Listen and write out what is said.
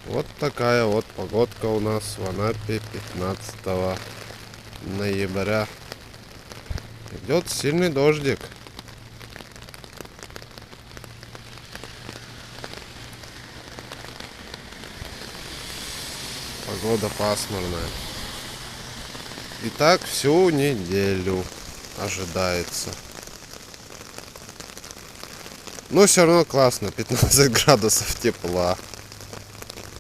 Вот такая вот погодка у нас в Анапе 15 ноября. Идет сильный дождик. Погода пасмурная. И так всю неделю ожидается. Но все равно классно, 15 градусов тепла.